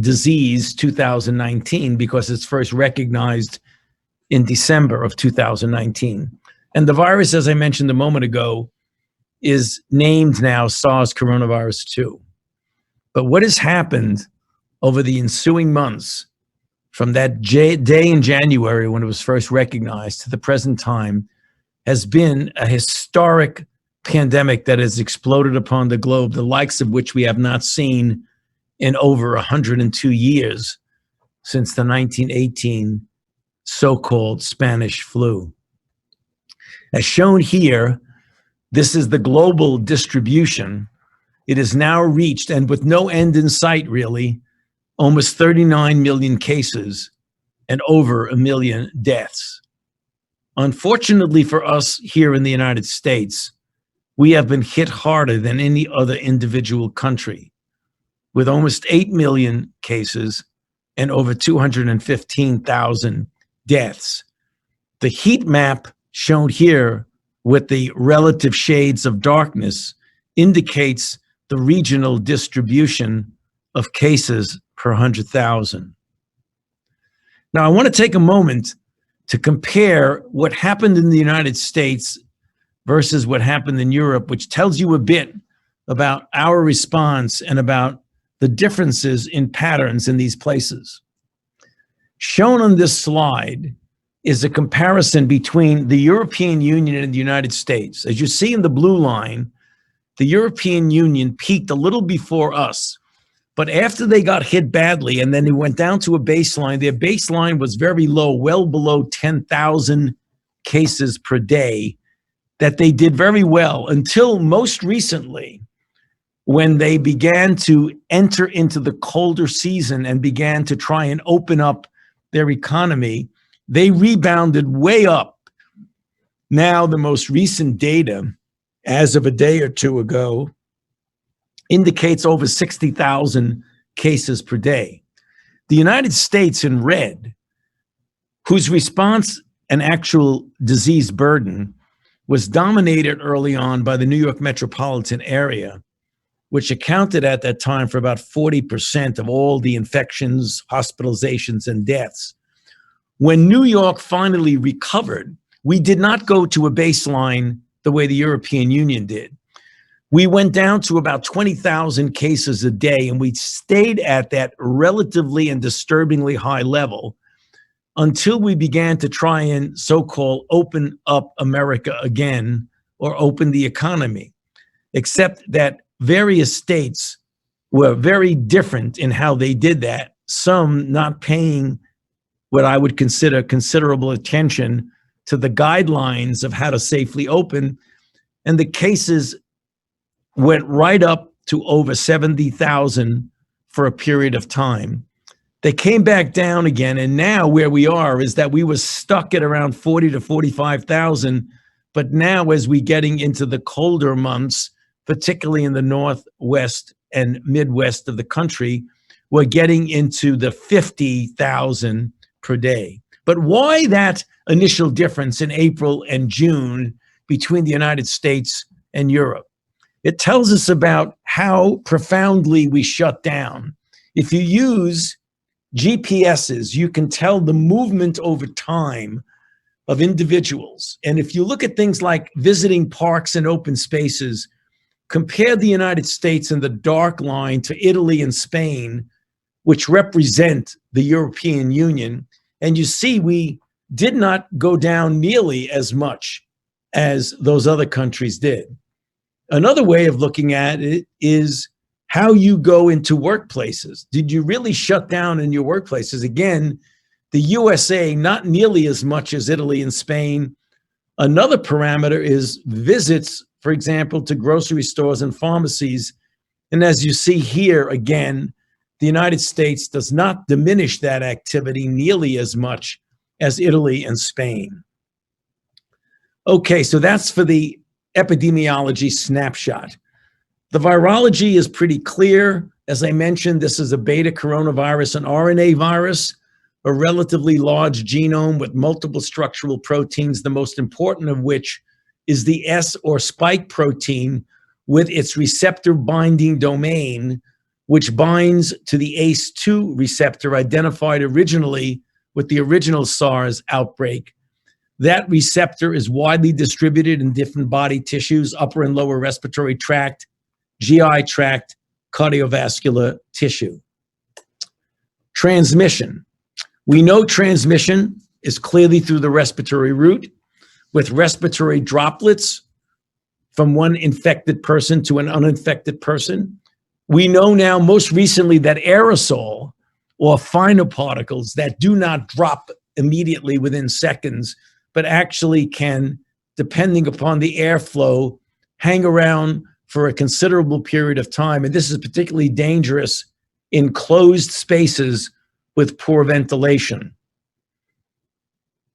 disease 2019 because it's first recognized in December of 2019. And the virus, as I mentioned a moment ago, is named now SARS coronavirus 2. But what has happened over the ensuing months from that day in January when it was first recognized to the present time has been a historic pandemic that has exploded upon the globe, the likes of which we have not seen in over 102 years since the 1918 so-called Spanish flu. As shown here, this is the global distribution. It has now reached, and with no end in sight really, almost 39 million cases and over 1 million deaths. Unfortunately for us here in the United States, we have been hit harder than any other individual country, with almost 8 million cases and over 215,000 deaths. The heat map shown here with the relative shades of darkness indicates the regional distribution of cases per 100,000. Now, I want to take a moment to compare what happened in the United States versus what happened in Europe, which tells you a bit about our response and about the differences in patterns in these places. Shown on this slide is a comparison between the European Union and the United States. As you see in the blue line, the European Union peaked a little before us, but after they got hit badly and then they went down to a baseline, their baseline was very low, well below 10,000 cases per day, that they did very well until most recently, when they began to enter into the colder season and began to try and open up their economy. They rebounded way up. Now, the most recent data, as of a day or two ago, indicates over 60,000 cases per day. The United States in red, whose response and actual disease burden was dominated early on by the New York metropolitan area, which accounted at that time for about 40% of all the infections, hospitalizations, and deaths. When New York finally recovered, we did not go to a baseline the way the European Union did. We went down to about 20,000 cases a day, and we stayed at that relatively and disturbingly high level until we began to try and so-called open up America again, or open the economy, except that various states were very different in how they did that, some not paying what I would consider considerable attention to the guidelines of how to safely open, and the cases went right up to over 70,000 for a period of time. They came back down again, and now where we are is that we were stuck at around 40 to 45,000, but now as we're getting into the colder months, particularly in the Northwest and Midwest of the country, we're getting into the 50,000 per day. But why that initial difference in April and June between the United States and Europe? It tells us about how profoundly we shut down. If you use GPSs, you can tell the movement over time of individuals. And if you look at things like visiting parks and open spaces, compare the United States in the dark line to Italy and Spain, which represent the European Union, and you see we did not go down nearly as much as those other countries did. Another way of looking at it is how you go into workplaces. Did you really shut down in your workplaces? Again, the USA, not nearly as much as Italy and Spain. Another parameter is visits, for example, to grocery stores and pharmacies. And as you see here, again, the United States does not diminish that activity nearly as much as Italy and Spain. Okay, so that's for the epidemiology snapshot. The virology is pretty clear. As I mentioned, this is a beta coronavirus, an RNA virus, a relatively large genome with multiple structural proteins, the most important of which is the S or spike protein with its receptor binding domain, which binds to the ACE2 receptor identified originally with the original SARS outbreak. That receptor is widely distributed in different body tissues, upper and lower respiratory tract, GI tract, cardiovascular tissue. Transmission. We know transmission is clearly through the respiratory route, with respiratory droplets from one infected person to an uninfected person. We know now most recently that aerosol, or finer particles that do not drop immediately within seconds, but actually can, depending upon the airflow, hang around for a considerable period of time. And this is particularly dangerous in closed spaces with poor ventilation.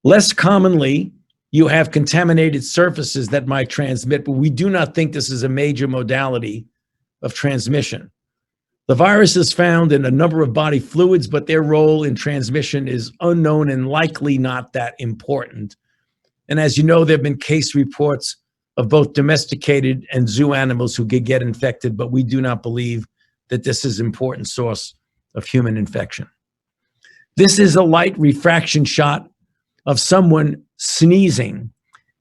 Less commonly, you have contaminated surfaces that might transmit, but we do not think this is a major modality of transmission. The virus is found in a number of body fluids, but their role in transmission is unknown and likely not that important. And as you know, there have been case reports of both domesticated and zoo animals who could get infected, but we do not believe that this is an important source of human infection. This is a light refraction shot of someone sneezing.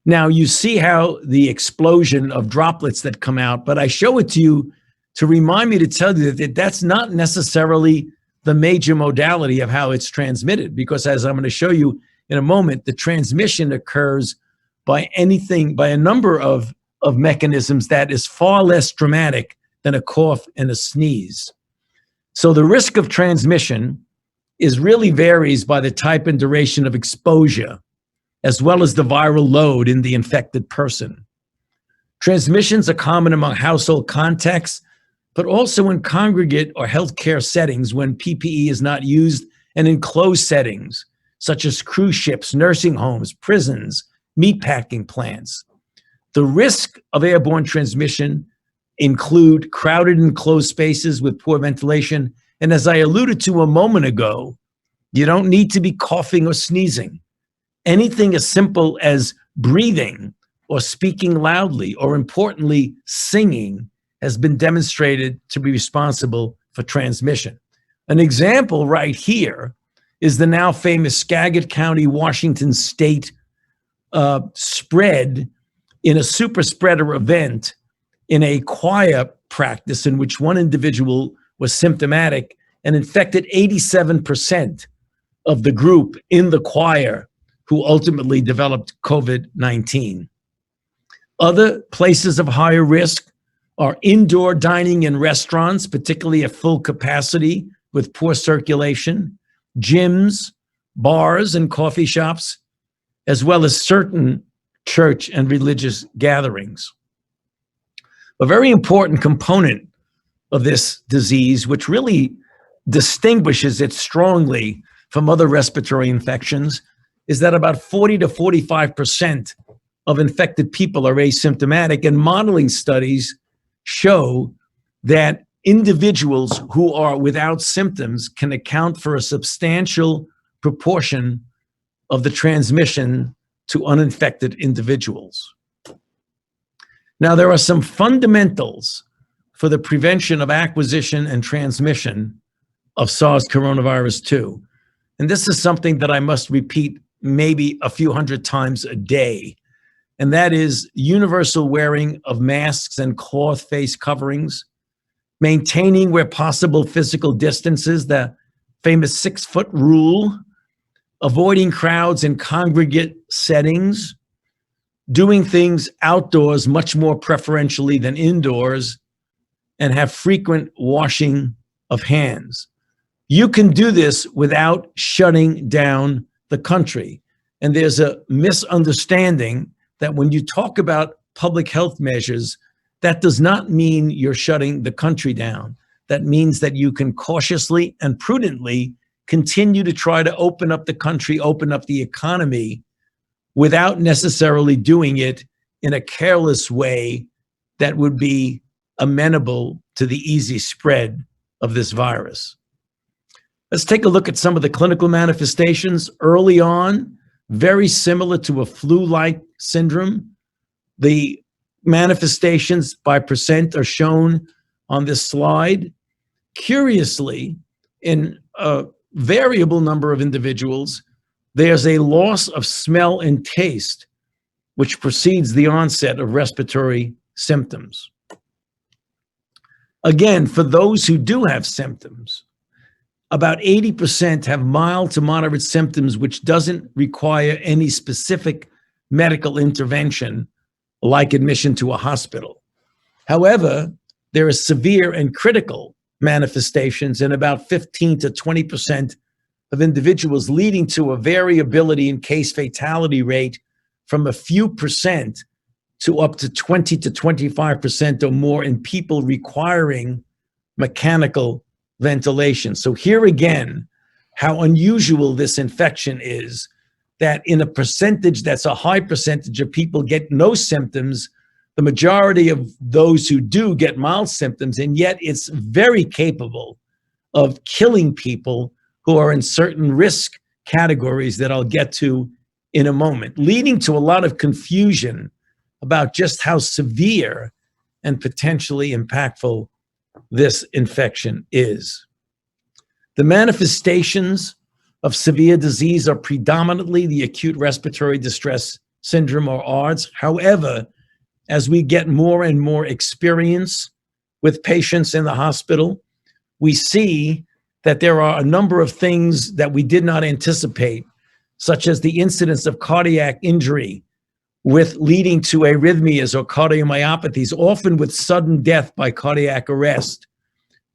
Now, you see how the explosion of droplets that come out, but I show it to you to remind me to tell you that that's not necessarily the major modality of how it's transmitted, because as I'm going to show you in a moment, the transmission occurs by a number of mechanisms that is far less dramatic than a cough and a sneeze. So the risk of transmission really varies by the type and duration of exposure, as well as the viral load in the infected person. Transmissions are common among household contacts, but also in congregate or healthcare settings when PPE is not used, and in closed settings, such as cruise ships, nursing homes, prisons, meatpacking plants. The risk of airborne transmission include crowded and closed spaces with poor ventilation. And as I alluded to a moment ago, you don't need to be coughing or sneezing. Anything as simple as breathing or speaking loudly, or importantly, singing, has been demonstrated to be responsible for transmission. An example right here is the now famous Skagit County, Washington State spread in a super spreader event in a choir practice in which one individual was symptomatic and infected 87% of the group in the choir, who ultimately developed COVID-19. Other places of higher risk are indoor dining in restaurants, particularly at full capacity with poor circulation, gyms, bars, and coffee shops, as well as certain church and religious gatherings. A very important component of this disease, which really distinguishes it strongly from other respiratory infections, is that about 40 to 45% of infected people are asymptomatic, and modeling studies show that individuals who are without symptoms can account for a substantial proportion of the transmission to uninfected individuals. Now, there are some fundamentals for the prevention of acquisition and transmission of SARS coronavirus 2. And this is something that I must repeat maybe a few hundred times a day. And that is universal wearing of masks and cloth face coverings, maintaining where possible physical distances, the famous 6-foot rule, avoiding crowds in congregate settings, doing things outdoors much more preferentially than indoors, and have frequent washing of hands. You can do this without shutting down the country. And there's a misunderstanding that when you talk about public health measures, that does not mean you're shutting the country down. That means that you can cautiously and prudently continue to try to open up the country, open up the economy, without necessarily doing it in a careless way that would be amenable to the easy spread of this virus. Let's take a look at some of the clinical manifestations. Early on, very similar to a flu-like syndrome. The manifestations by percent are shown on this slide. Curiously, in a variable number of individuals, there's a loss of smell and taste, which precedes the onset of respiratory symptoms. Again, for those who do have symptoms, about 80% have mild to moderate symptoms, which doesn't require any specific medical intervention like admission to a hospital. However, there are severe and critical manifestations in about 15 to 20% of individuals, leading to a variability in case fatality rate from a few percent to up to 20 to 25% or more in people requiring mechanical ventilation. So here again, how unusual this infection is, that in a percentage that's a high percentage of people get no symptoms, the majority of those who do get mild symptoms, and yet it's very capable of killing people who are in certain risk categories that I'll get to in a moment, leading to a lot of confusion about just how severe and potentially impactful this infection is. The manifestations of severe disease are predominantly the acute respiratory distress syndrome, or ARDS. However, as we get more and more experience with patients in the hospital, we see that there are a number of things that we did not anticipate, such as the incidence of cardiac injury with leading to arrhythmias or cardiomyopathies, often with sudden death by cardiac arrest,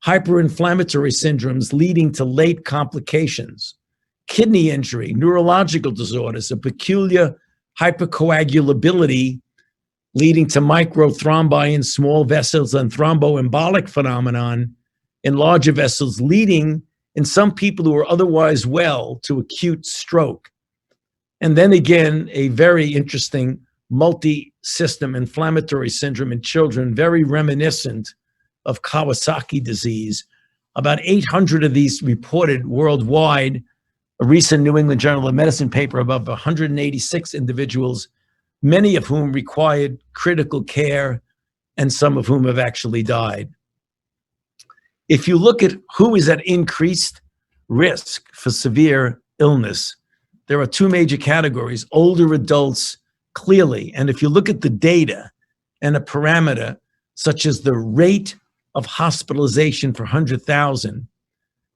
hyperinflammatory syndromes leading to late complications, kidney injury, neurological disorders, a peculiar hypercoagulability leading to microthrombi in small vessels and thromboembolic phenomenon in larger vessels, leading in some people who are otherwise well to acute stroke. And then again, a very interesting multi-system inflammatory syndrome in children, very reminiscent of Kawasaki disease. About 800 of these reported worldwide. A recent New England Journal of Medicine paper about 186 individuals, many of whom required critical care and some of whom have actually died. If you look at who is at increased risk for severe illness, there are two major categories: older adults, clearly. And if you look at the data and a parameter such as the rate of hospitalization per 100,000,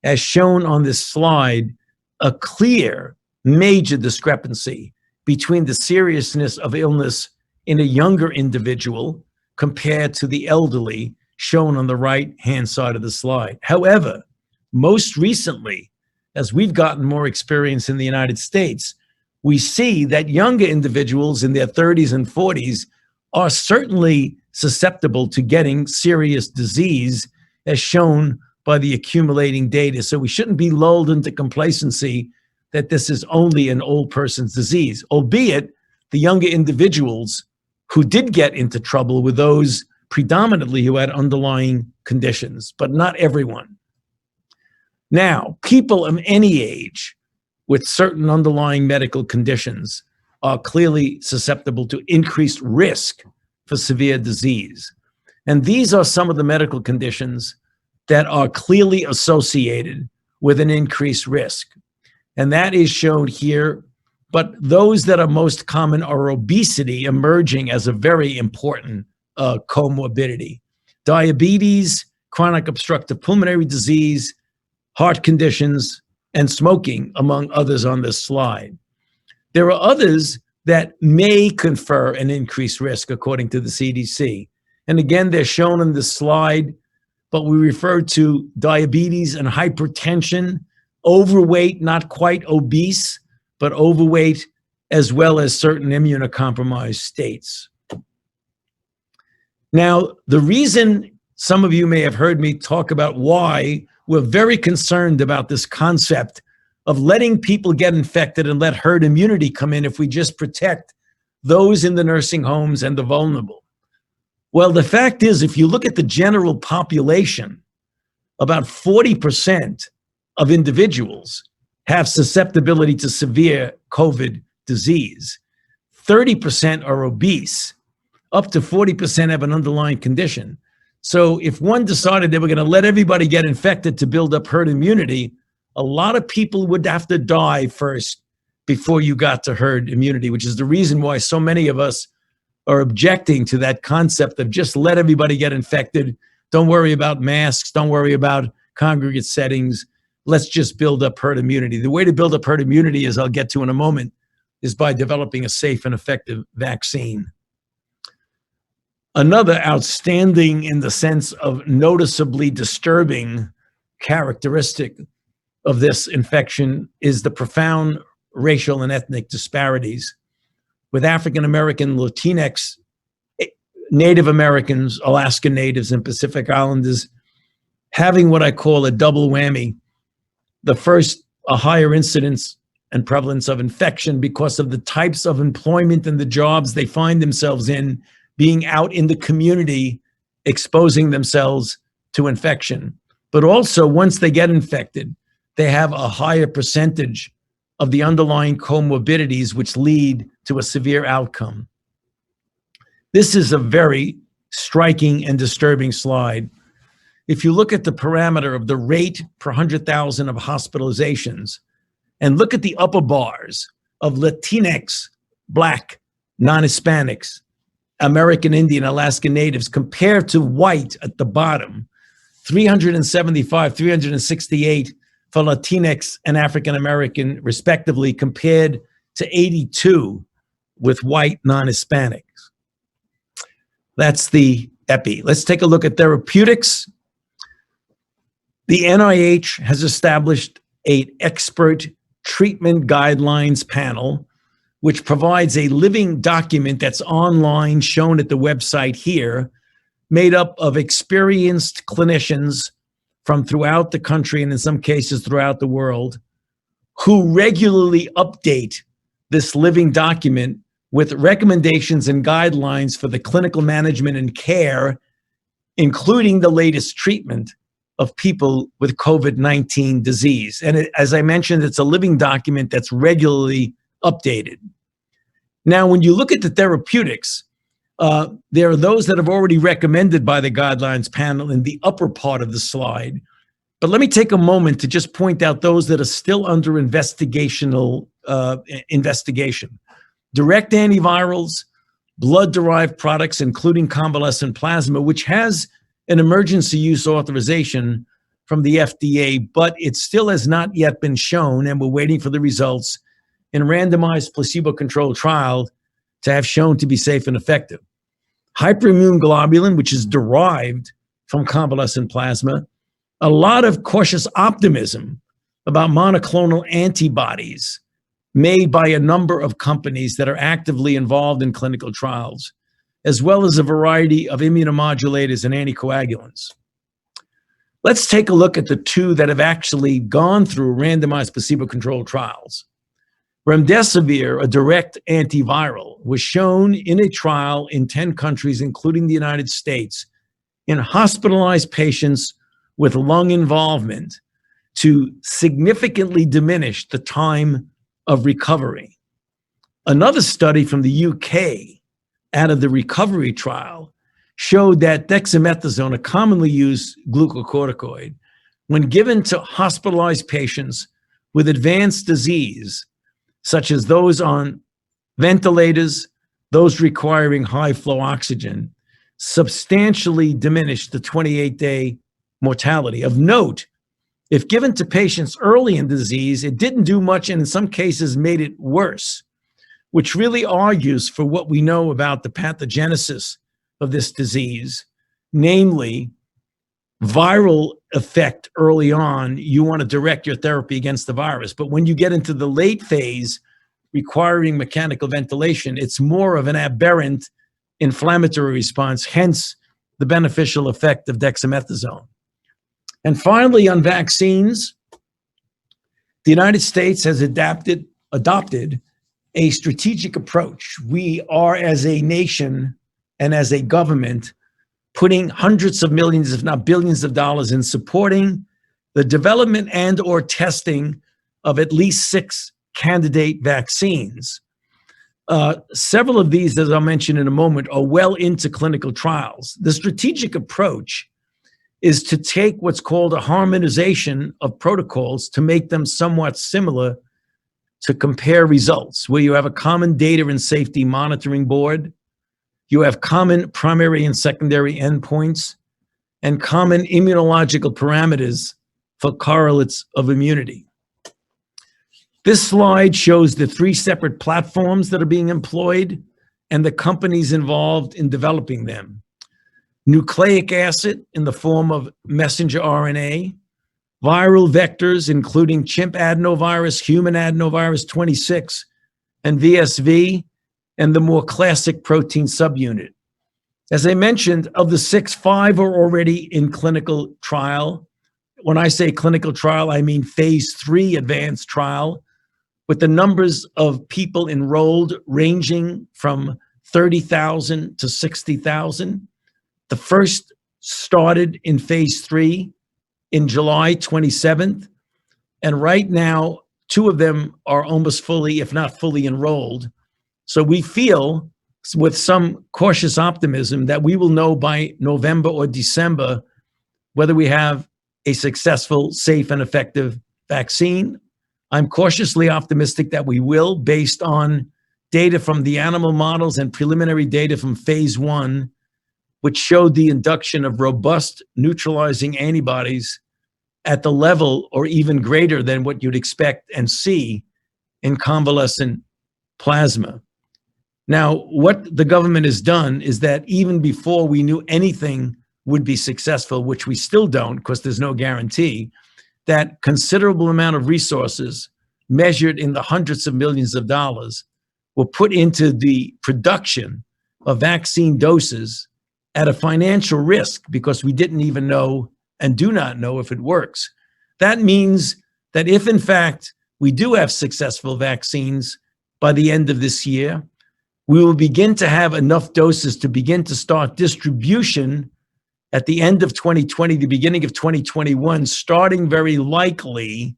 as shown on this slide, a clear major discrepancy between the seriousness of illness in a younger individual compared to the elderly, shown on the right-hand side of the slide. However, most recently, as we've gotten more experience in the United States, we see that younger individuals in their 30s and 40s are certainly susceptible to getting serious disease, as shown by the accumulating data. So we shouldn't be lulled into complacency that this is only an old person's disease, albeit the younger individuals who did get into trouble were those predominantly who had underlying conditions, but not everyone. Now, people of any age with certain underlying medical conditions are clearly susceptible to increased risk for severe disease. And these are some of the medical conditions that are clearly associated with an increased risk. And that is shown here. But those that are most common are obesity emerging as a very important comorbidity. Diabetes, chronic obstructive pulmonary disease, heart conditions, and smoking, among others on this slide. There are others that may confer an increased risk according to the CDC. And again, they're shown on this slide, but we refer to diabetes and hypertension, overweight, not quite obese, but overweight, as well as certain immunocompromised states. Now, the reason some of you may have heard me talk about why we're very concerned about this concept of letting people get infected and let herd immunity come in if we just protect those in the nursing homes and the vulnerable. Well, the fact is, if you look at the general population, about 40% of individuals have susceptibility to severe COVID disease. 30% are obese. Up to 40% have an underlying condition. So if one decided they were going to let everybody get infected to build up herd immunity, a lot of people would have to die first before you got to herd immunity, which is the reason why so many of us are objecting to that concept of just let everybody get infected. Don't worry about masks. Don't worry about congregate settings. Let's just build up herd immunity. The way to build up herd immunity, as I'll get to in a moment, is by developing a safe and effective vaccine. Another outstanding, in the sense of noticeably disturbing characteristic of this infection, is the profound racial and ethnic disparities, with African American, Latinx, Native Americans, Alaska Natives, and Pacific Islanders having what I call a double whammy. The first, a higher incidence and prevalence of infection because of the types of employment and the jobs they find themselves in, being out in the community, exposing themselves to infection. But also, once they get infected, they have a higher percentage of the underlying comorbidities which lead to a severe outcome. This is a very striking and disturbing slide. If you look at the parameter of the rate per 100,000 of hospitalizations, and look at the upper bars of Latinx, Black, non-Hispanics, American Indian, Alaska Natives, compared to white at the bottom, 375, 368 for Latinx and African American respectively, compared to 82 with white non-Hispanics. That's the epi. Let's take a look at therapeutics. The NIH has established an expert treatment guidelines panel, which provides a living document that's online, shown at the website here, made up of experienced clinicians from throughout the country and in some cases throughout the world, who regularly update this living document with recommendations and guidelines for the clinical management and care, including the latest treatment of people with COVID-19 disease. And as I mentioned, it's a living document that's regularly updated. Now, when you look at the therapeutics, there are those that have already recommended by the guidelines panel in the upper part of the slide. But let me take a moment to just point out those that are still under investigational investigation. Direct antivirals, blood-derived products, including convalescent plasma, which has an emergency use authorization from the FDA, but it still has not yet been shown, and we're waiting for the results in randomized placebo-controlled trial to have shown to be safe and effective. Hyperimmune globulin, which is derived from convalescent plasma. A lot of cautious optimism about monoclonal antibodies made by a number of companies that are actively involved in clinical trials, as well as a variety of immunomodulators and anticoagulants. Let's take a look at the two that have actually gone through randomized placebo-controlled trials. Remdesivir, a direct antiviral, was shown in a trial in 10 countries, including the United States, in hospitalized patients with lung involvement to significantly diminish the time of recovery. Another study from the UK out of the recovery trial showed that dexamethasone, a commonly used glucocorticoid, when given to hospitalized patients with advanced disease, such as those on ventilators, those requiring high flow oxygen, substantially diminished the 28-day mortality. Of note, if given to patients early in the disease, it didn't do much and in some cases made it worse, which really argues for what we know about the pathogenesis of this disease, namely viral effect early on. You want to direct your therapy against the virus. But when you get into the late phase requiring mechanical ventilation, it's more of an aberrant inflammatory response, hence the beneficial effect of dexamethasone. And finally, on vaccines, the United States has adopted a strategic approach. We are, as a nation and as a government, putting hundreds of millions, if not billions of dollars in supporting the development and or testing of at least 6 candidate vaccines. Several of these, as I'll mention in a moment, are well into clinical trials. The strategic approach is to take what's called a harmonization of protocols to make them somewhat similar to compare results, where you have a common data and safety monitoring board, you have common primary and secondary endpoints, and common immunological parameters for correlates of immunity. This slide shows the 3 separate platforms that are being employed and the companies involved in developing them. Nucleic acid in the form of messenger RNA, viral vectors, including chimp adenovirus, human adenovirus 26, and VSV, and the more classic protein subunit. As I mentioned, of the 6, 5 are already in clinical trial. When I say clinical trial, I mean phase 3 advanced trial, with the numbers of people enrolled ranging from 30,000 to 60,000. The first started in phase 3 in July 27th. And right now, 2 of them are almost fully, if not fully enrolled. So we feel with some cautious optimism that we will know by November or December whether we have a successful, safe, and effective vaccine. I'm cautiously optimistic that we will, based on data from the animal models and preliminary data from phase 1, which showed the induction of robust neutralizing antibodies at the level or even greater than what you'd expect and see in convalescent plasma. Now, what the government has done is that even before we knew anything would be successful, which we still don't because there's no guarantee, that considerable amount of resources measured in the hundreds of millions of dollars were put into the production of vaccine doses at a financial risk because we didn't even know and do not know if it works. That means that if in fact we do have successful vaccines by the end of this year, we will begin to have enough doses to begin to start distribution at the end of 2020, the beginning of 2021, starting very likely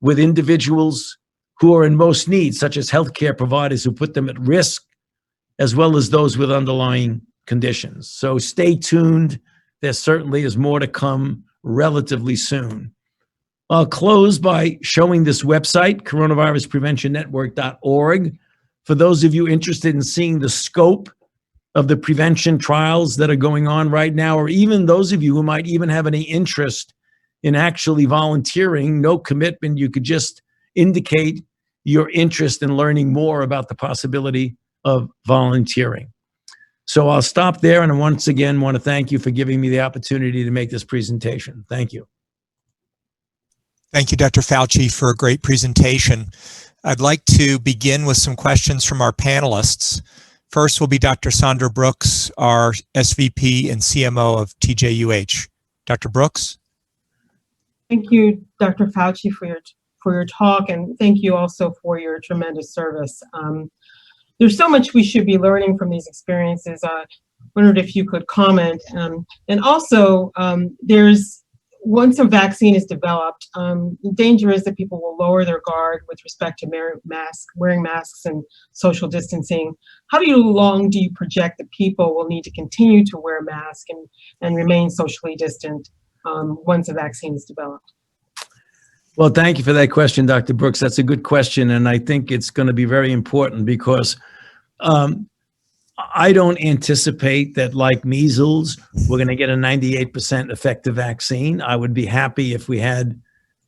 with individuals who are in most need, such as healthcare providers who put them at risk, as well as those with underlying conditions. So stay tuned. There certainly is more to come relatively soon. I'll close by showing this website, coronaviruspreventionnetwork.org. For those of you interested in seeing the scope of the prevention trials that are going on right now, or even those of you who might even have any interest in actually volunteering, no commitment, you could just indicate your interest in learning more about the possibility of volunteering. So I'll stop there, and I once again want to thank you for giving me the opportunity to make this presentation. Thank you. Thank you, Dr. Fauci, for a great presentation. I'd like to begin with some questions from our panelists. First will be Dr. Sandra Brooks, our SVP and CMO of TJUH. Dr. Brooks? Thank you, Dr. Fauci, for your talk, and thank you also for your tremendous service. There's so much we should be learning from these experiences. I wondered if you could comment. And also, once a vaccine is developed, the danger is that people will lower their guard with respect to wearing masks and social distancing. How long do you project that people will need to continue to wear masks and remain socially distant once a vaccine is developed? Well, thank you for that question, Dr. Brooks. That's a good question, and I think it's going to be very important because I don't anticipate that, like measles, we're going to get a 98% effective vaccine. I would be happy if we had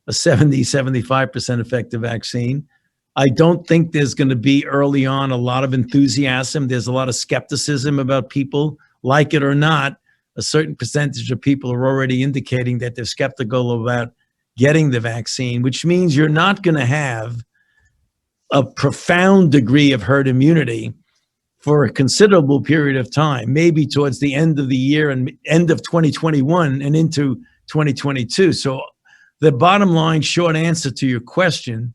a 75% effective vaccine. I don't think there's going to be early on a lot of enthusiasm. There's a lot of skepticism about people, like it or not. A certain percentage of people are already indicating that they're skeptical about getting the vaccine, which means you're not going to have a profound degree of herd immunity for a considerable period of time, maybe towards the end of the year and end of 2021 and into 2022. So the bottom line short answer to your question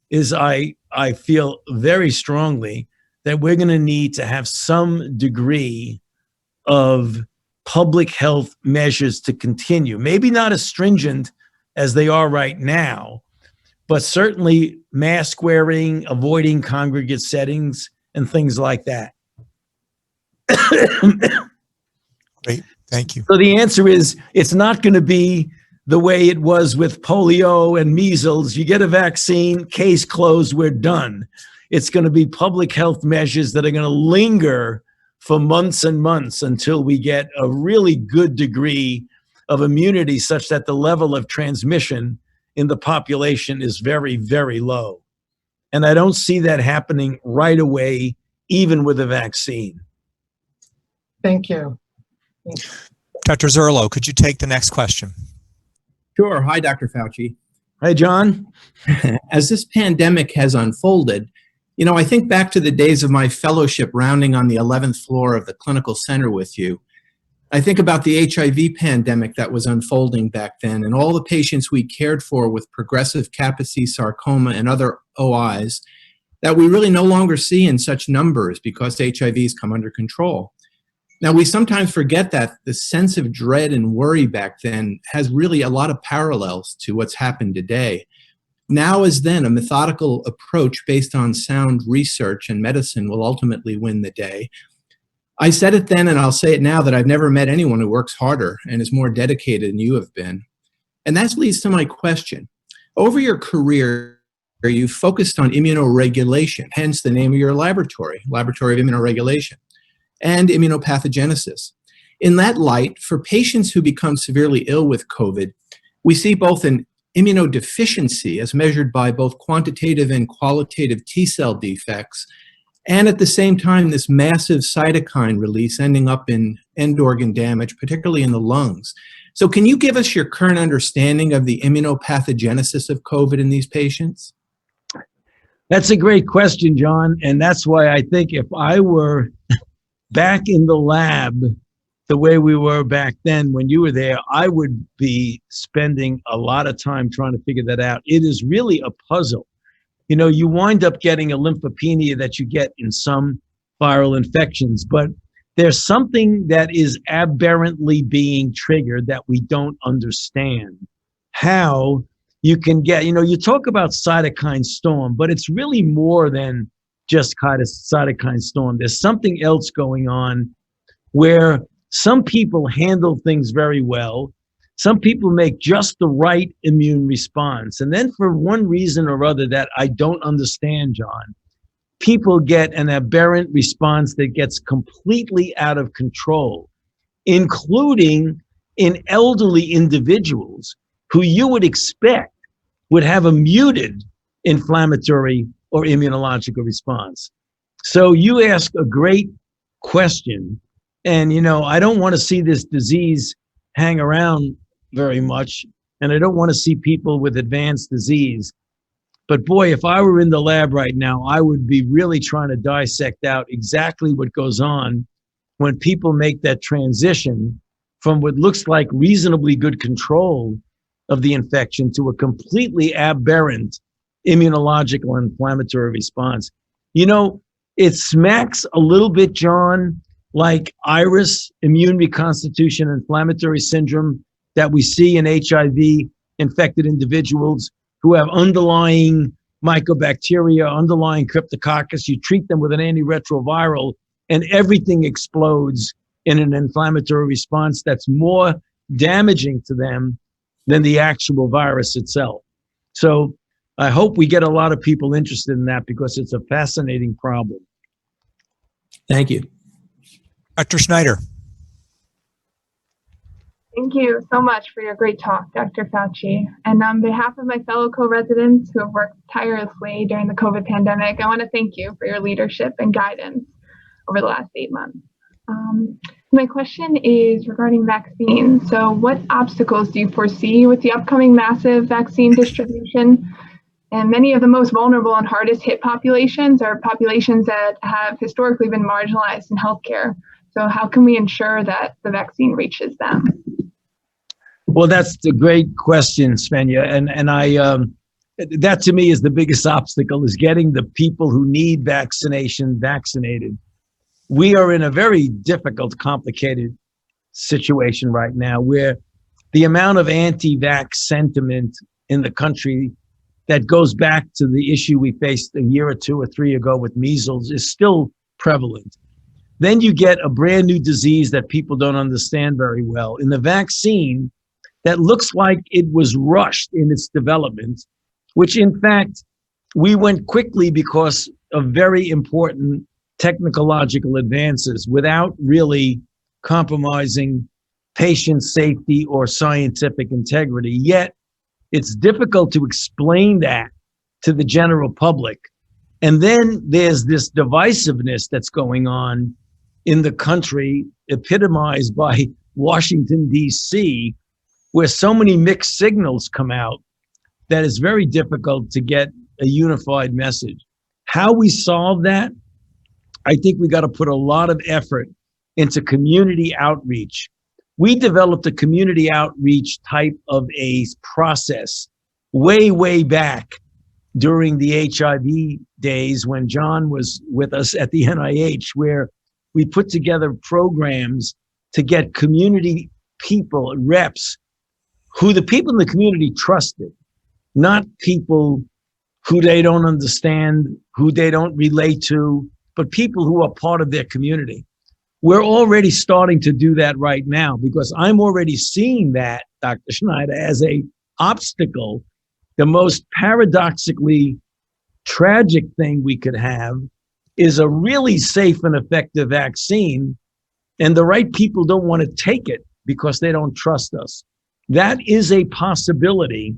is I feel very strongly that we're going to need to have some degree of public health measures to continue. Maybe not as stringent as they are right now, but certainly mask wearing, avoiding congregate settings, and things like that. Great. Thank you. So the answer is, it's not going to be the way it was with polio and measles. You get a vaccine, case closed, we're done. It's going to be public health measures that are going to linger for months and months until we get a really good degree of immunity such that the level of transmission in the population is very, very low. And I don't see that happening right away, even with a vaccine. Thank you. Dr. Zerlo, could you take the next question? Sure. Hi, Dr. Fauci. Hi, John. As this pandemic has unfolded, I think back to the days of my fellowship rounding on the 11th floor of the clinical center with you. I think about the HIV pandemic that was unfolding back then and all the patients we cared for with progressive Kaposi sarcoma and other OIs that we really no longer see in such numbers because HIV's come under control. Now, we sometimes forget that the sense of dread and worry back then has really a lot of parallels to what's happened today. Now as then, a methodical approach based on sound research and medicine will ultimately win the day. I said it then, and I'll say it now, that I've never met anyone who works harder and is more dedicated than you have been. And that leads to my question. Over your career, you focused on immunoregulation, hence the name of your laboratory, Laboratory of Immunoregulation, and immunopathogenesis. In that light, for patients who become severely ill with COVID, we see both an immunodeficiency as measured by both quantitative and qualitative T-cell defects, and at the same time, this massive cytokine release ending up in end organ damage, particularly in the lungs. So can you give us your current understanding of the immunopathogenesis of COVID in these patients? That's a great question, John. And that's why I think if I were back in the lab the way we were back then when you were there, I would be spending a lot of time trying to figure that out. It is really a puzzle. You wind up getting a lymphopenia that you get in some viral infections, but there's something that is aberrantly being triggered that we don't understand. How you can get, you talk about cytokine storm, but it's really more than just kind of cytokine storm. There's something else going on where some people handle things very well. Some people make just the right immune response. And then for one reason or other that I don't understand, John, people get an aberrant response that gets completely out of control, including in elderly individuals who you would expect would have a muted inflammatory or immunological response. So you ask a great question. And, I don't want to see this disease hang around very much. And I don't want to see people with advanced disease. But boy, if I were in the lab right now, I would be really trying to dissect out exactly what goes on when people make that transition from what looks like reasonably good control of the infection to a completely aberrant immunological and inflammatory response. It smacks a little bit, John, like IRIS, immune reconstitution inflammatory syndrome, that we see in HIV-infected individuals who have underlying mycobacteria, underlying cryptococcus. You treat them with an antiretroviral, and everything explodes in an inflammatory response that's more damaging to them than the actual virus itself. So I hope we get a lot of people interested in that because it's a fascinating problem. Thank you. Dr. Schneider. Thank you so much for your great talk, Dr. Fauci. And on behalf of my fellow co-residents who have worked tirelessly during the COVID pandemic, I want to thank you for your leadership and guidance over the last 8 months. My question is regarding vaccines. So what obstacles do you foresee with the upcoming massive vaccine distribution? And many of the most vulnerable and hardest hit populations are populations that have historically been marginalized in healthcare. So how can we ensure that the vaccine reaches them? Well, that's a great question, Svenja. And I that to me is the biggest obstacle, is getting the people who need vaccination vaccinated. We are in a very difficult, complicated situation right now where the amount of anti-vax sentiment in the country that goes back to the issue we faced a year or 2 or 3 ago with measles is still prevalent. Then you get a brand new disease that people don't understand very well. In the vaccine, that looks like it was rushed in its development, which in fact, we went quickly because of very important technological advances without really compromising patient safety or scientific integrity. Yet, it's difficult to explain that to the general public. And then there's this divisiveness that's going on in the country, epitomized by Washington, D.C., where so many mixed signals come out that it's very difficult to get a unified message. How we solve that, I think we got to put a lot of effort into community outreach. We developed a community outreach type of a process way back during the HIV days when John was with us at the NIH, where we put together programs to get community people, reps, who the people in the community trusted, not people who they don't understand, who they don't relate to, but people who are part of their community. We're already starting to do that right now because I'm already seeing that, Dr. Schneider, as a obstacle. The most paradoxically tragic thing we could have is a really safe and effective vaccine, and the right people don't want to take it because they don't trust us. That is a possibility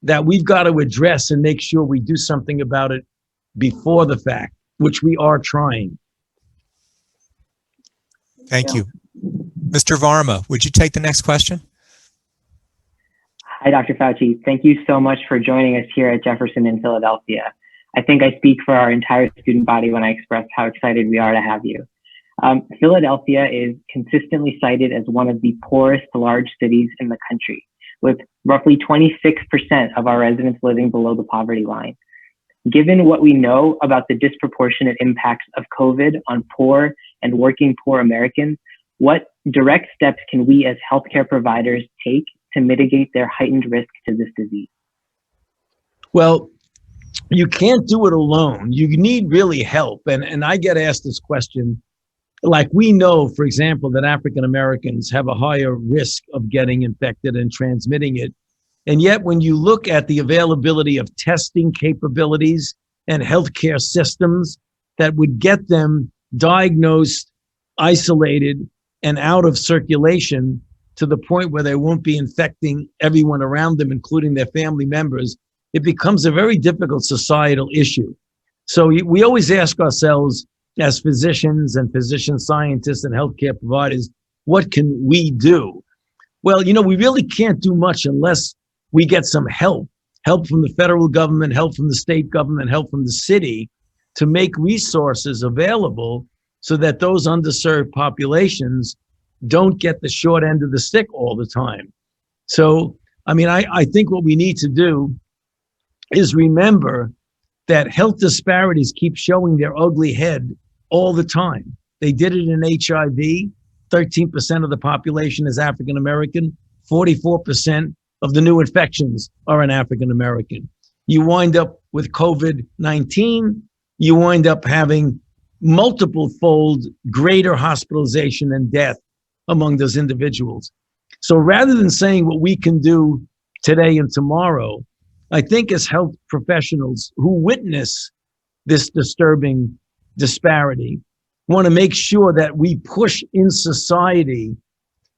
that we've got to address and make sure we do something about it before the fact, which we are trying. Thank you. Mr. Varma, would you take the next question? Hi, Dr. Fauci. Thank you so much for joining us here at Jefferson in Philadelphia. I think I speak for our entire student body when I express how excited we are to have you. Philadelphia is consistently cited as one of the poorest large cities in the country, with roughly 26% of our residents living below the poverty line. Given what we know about the disproportionate impacts of COVID on poor and working poor Americans, what direct steps can we as healthcare providers take to mitigate their heightened risk to this disease? Well, you can't do it alone. You need really help. And I get asked this question, like we know, for example, that African Americans have a higher risk of getting infected and transmitting it. And yet when you look at the availability of testing capabilities and healthcare systems that would get them diagnosed, isolated, and out of circulation to the point where they won't be infecting everyone around them, including their family members, it becomes a very difficult societal issue. So we always ask ourselves as physicians and physician scientists and healthcare providers, what can we do? Well, we really can't do much unless we get some help from the federal government, help from the state government, help from the city to make resources available so that those underserved populations don't get the short end of the stick all the time. So, I think what we need to do is remember that health disparities keep showing their ugly head all the time. They did it in HIV. 13% of the population is African American. 44% of the new infections are in African American. You wind up with COVID-19, you wind up having multiple fold greater hospitalization and death among those individuals. So rather than saying what we can do today and tomorrow, I think as health professionals who witness this disturbing disparity, want to make sure that we push in society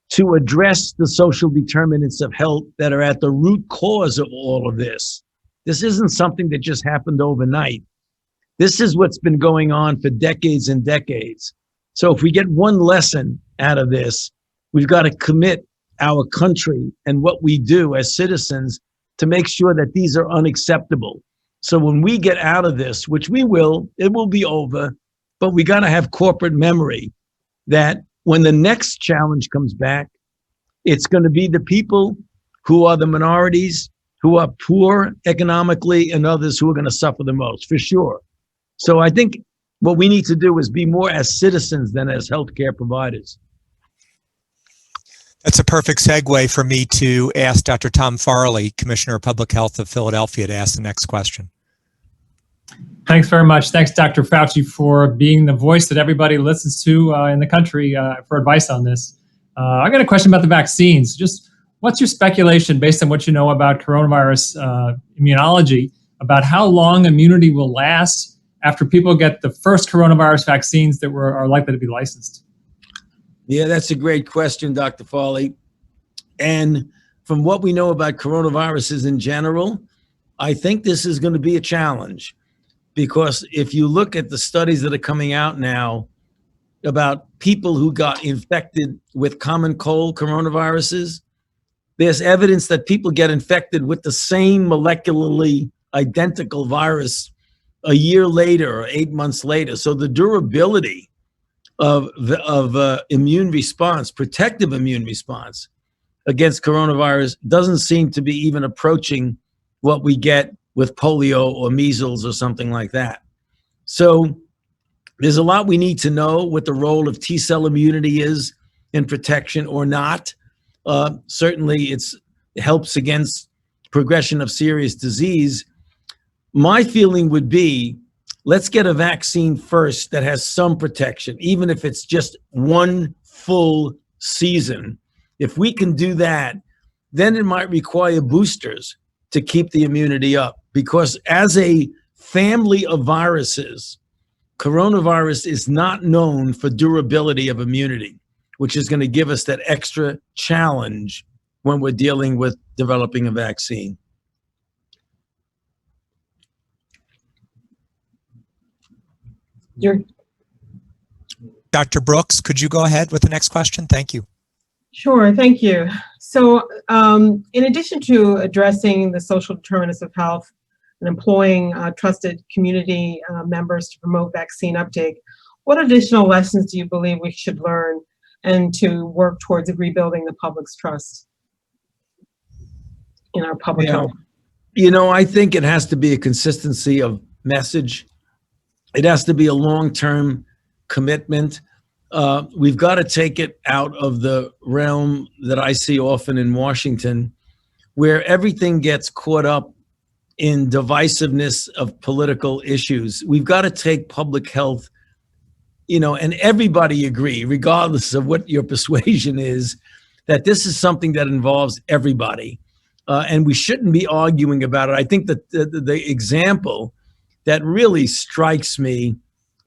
to address the social determinants of health that are at the root cause of all of this. This isn't something that just happened overnight. This is what's been going on for decades and decades. So if we get one lesson out of this, we've got to commit our country and what we do as citizens to make sure that these are unacceptable. So when we get out of this, which we will, it will be over, but we got to have corporate memory that when the next challenge comes back, it's going to be the people who are the minorities, who are poor economically, and others who are going to suffer the most, for sure. So I think what we need to do is be more as citizens than as healthcare providers. That's a perfect segue for me to ask Dr. Tom Farley, Commissioner of Public Health of Philadelphia, to ask the next question. Thanks very much. Thanks, Dr. Fauci, for being the voice that everybody listens to in the country for advice on this. I got a question about the vaccines. Just what's your speculation based on what you know about coronavirus immunology about how long immunity will last after people get the first coronavirus vaccines that are likely to be licensed? Yeah, that's a great question, Dr. Farley. And from what we know about coronaviruses in general, I think this is going to be a challenge, because if you look at the studies that are coming out now about people who got infected with common cold coronaviruses, there's evidence that people get infected with the same molecularly identical virus a year later or 8 months later. So the durability of immune response, protective immune response against coronavirus doesn't seem to be even approaching what we get with polio or measles or something like that. So there's a lot we need to know what the role of T-cell immunity is in protection or not. Certainly it helps against progression of serious disease. My feeling would be, let's get a vaccine first that has some protection, even if it's just one full season. If we can do that, then it might require boosters to keep the immunity up. Because as a family of viruses, coronavirus is not known for durability of immunity, which is going to give us that extra challenge when we're dealing with developing a vaccine. Dr. Brooks, could you go ahead with the next question? Thank you. Sure, thank you. So in addition to addressing the social determinants of health and employing trusted community members to promote vaccine uptake, what additional lessons do you believe we should learn and to work towards rebuilding the public's trust in our public health? You know, I think it has to be a consistency of message. It has to be a long-term commitment. We've got to take it out of the realm that I see often in Washington, where everything gets caught up in divisiveness of political issues. We've got to take public health, you know, and everybody agree, regardless of what your persuasion is, that this is something that involves everybody. And we shouldn't be arguing about it. I think that the example that really strikes me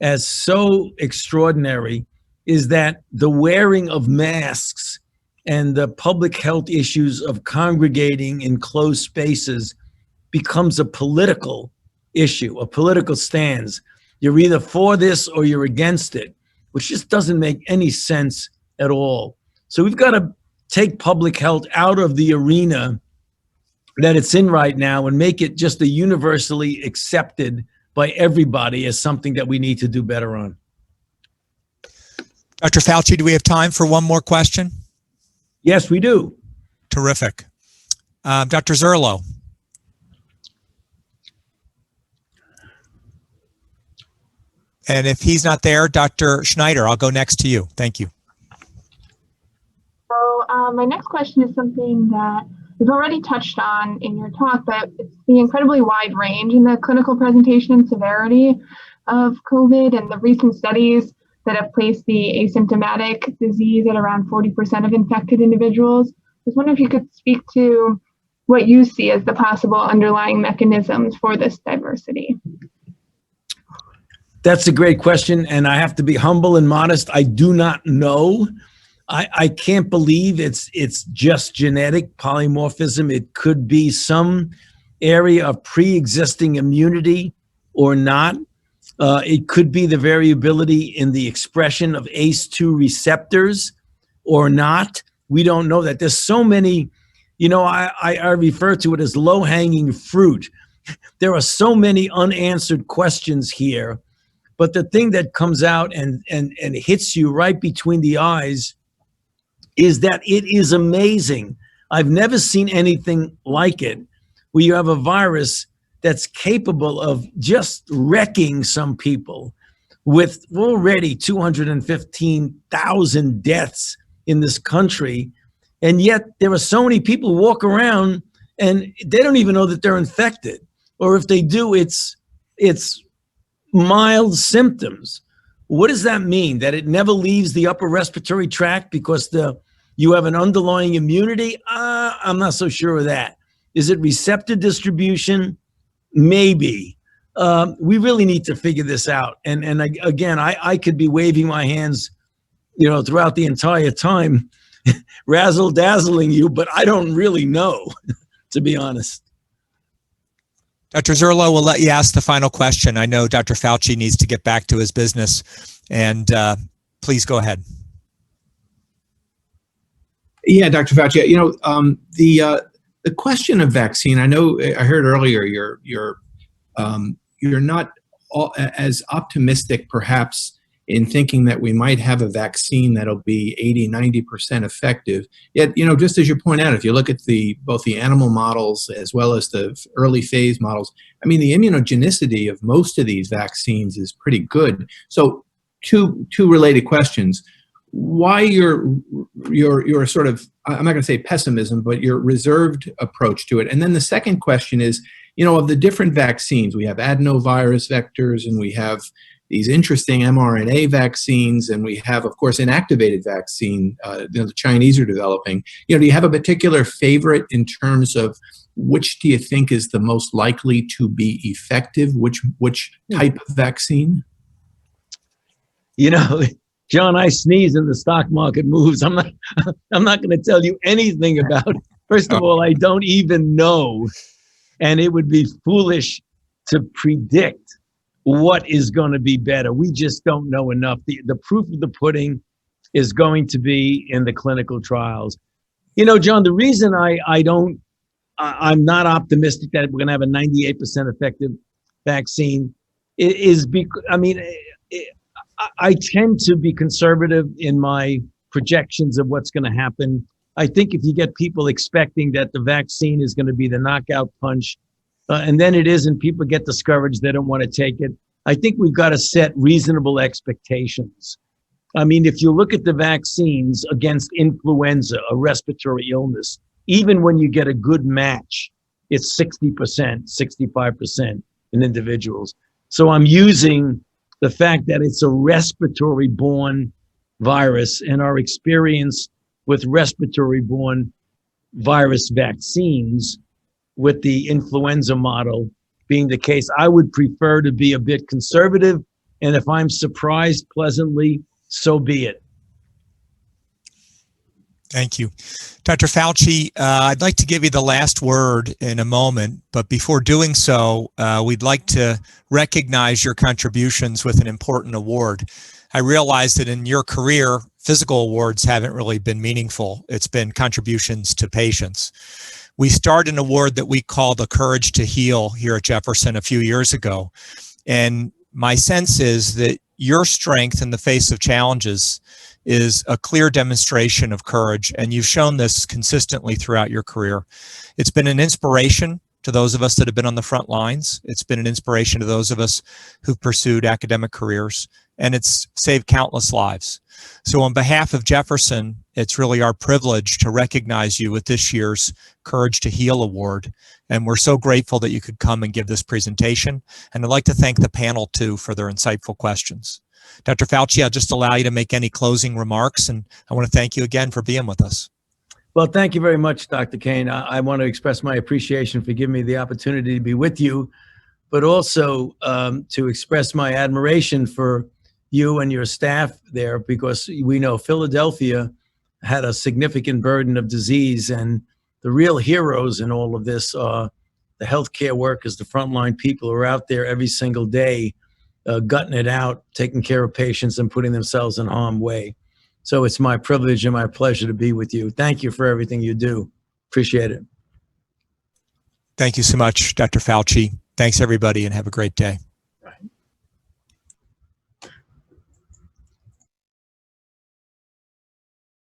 as so extraordinary is that the wearing of masks and the public health issues of congregating in closed spaces becomes a political issue, a political stance. You're either for this or you're against it, which just doesn't make any sense at all. So we've got to take public health out of the arena that it's in right now and make it just a universally accepted by everybody as something that we need to do better on. Dr. Fauci, do we have time for one more question? Yes, we do. Terrific. Dr. Zerlo. And if he's not there, Dr. Schneider, I'll go next to you. Thank you. So my next question is something that we've already touched on in your talk, but it's the incredibly wide range in the clinical presentation and severity of COVID and the recent studies that have placed the asymptomatic disease at around 40% of infected individuals. I was wondering if you could speak to what you see as the possible underlying mechanisms for this diversity. That's a great question, and I have to be humble and modest. I do not know. I can't believe it's just genetic polymorphism. It could be some area of pre-existing immunity or not. It could be the variability in the expression of ACE2 receptors or not. We don't know that. There's so many, you know, I refer to it as low-hanging fruit. There are so many unanswered questions here. But the thing that comes out and hits you right between the eyes is that it is amazing. I've never seen anything like it, where you have a virus that's capable of just wrecking some people with already 215,000 deaths in this country. And yet there are so many people who walk around and they don't even know that they're infected. Or if they do, it's mild symptoms. What does that mean? That it never leaves the upper respiratory tract because you have an underlying immunity? I'm not so sure of that. Is it receptor distribution? Maybe. We really need to figure this out. And again, I could be waving my hands, throughout the entire time, razzle-dazzling you, but I don't really know, to be honest. Dr. Zerlo, we'll let you ask the final question. I know Dr. Fauci needs to get back to his business, and please go ahead. Yeah, Dr. Fauci, the question of vaccine, I know I heard earlier you're not as optimistic perhaps in thinking that we might have a vaccine that'll be 80-90% effective. Yet, just as you point out, if you look at both the animal models as well as the early phase models, I mean, the immunogenicity of most of these vaccines is pretty good. So two related questions. Why your sort of, I'm not going to say pessimism, but your reserved approach to it. And then the second question is, of the different vaccines, we have adenovirus vectors and we have these interesting mRNA vaccines, and we have, of course, inactivated vaccine the Chinese are developing. Do you have a particular favorite in terms of which do you think is the most likely to be effective? Which type of vaccine? John, I sneeze and the stock market moves. I'm not going to tell you anything about it. First of all, I don't even know, and it would be foolish to predict what is going to be better. We just don't know enough. The proof of the pudding is going to be in the clinical trials. John, the reason I'm not optimistic that we're going to have a 98% effective vaccine is because, I tend to be conservative in my projections of what's going to happen. I think if you get people expecting that the vaccine is going to be the knockout punch, and then it isn't, people get discouraged, they don't want to take it. I think we've got to set reasonable expectations. If you look at the vaccines against influenza, a respiratory illness, even when you get a good match, it's 60%, 65% in individuals. So I'm using the fact that it's a respiratory-borne virus and our experience with respiratory-borne virus vaccines with the influenza model being the case. I would prefer to be a bit conservative, and if I'm surprised pleasantly, so be it. Thank you. Dr. Fauci, I'd like to give you the last word in a moment, but before doing so, we'd like to recognize your contributions with an important award. I realize that in your career, physical awards haven't really been meaningful. It's been contributions to patients. We started an award that we call the Courage to Heal here at Jefferson a few years ago. And my sense is that your strength in the face of challenges is a clear demonstration of courage, and you've shown this consistently throughout your career. It's been an inspiration to those of us that have been on the front lines. It's been an inspiration to those of us who've pursued academic careers, and it's saved countless lives. So on behalf of Jefferson, it's really our privilege to recognize you with this year's Courage to Heal Award. And we're so grateful that you could come and give this presentation. And I'd like to thank the panel too for their insightful questions. Dr. Fauci, I'll just allow you to make any closing remarks, and I want to thank you again for being with us. Well, thank you very much, Dr. Kane. I want to express my appreciation for giving me the opportunity to be with you, but also to express my admiration for you and your staff there, because we know Philadelphia had a significant burden of disease, and the real heroes in all of this are the healthcare workers, the frontline people who are out there every single day, gutting it out, taking care of patients and putting themselves in harm's way. So it's my privilege and my pleasure to be with you. Thank you for everything you do. Appreciate it. Thank you so much, Dr. Fauci. Thanks, everybody, and have a great day.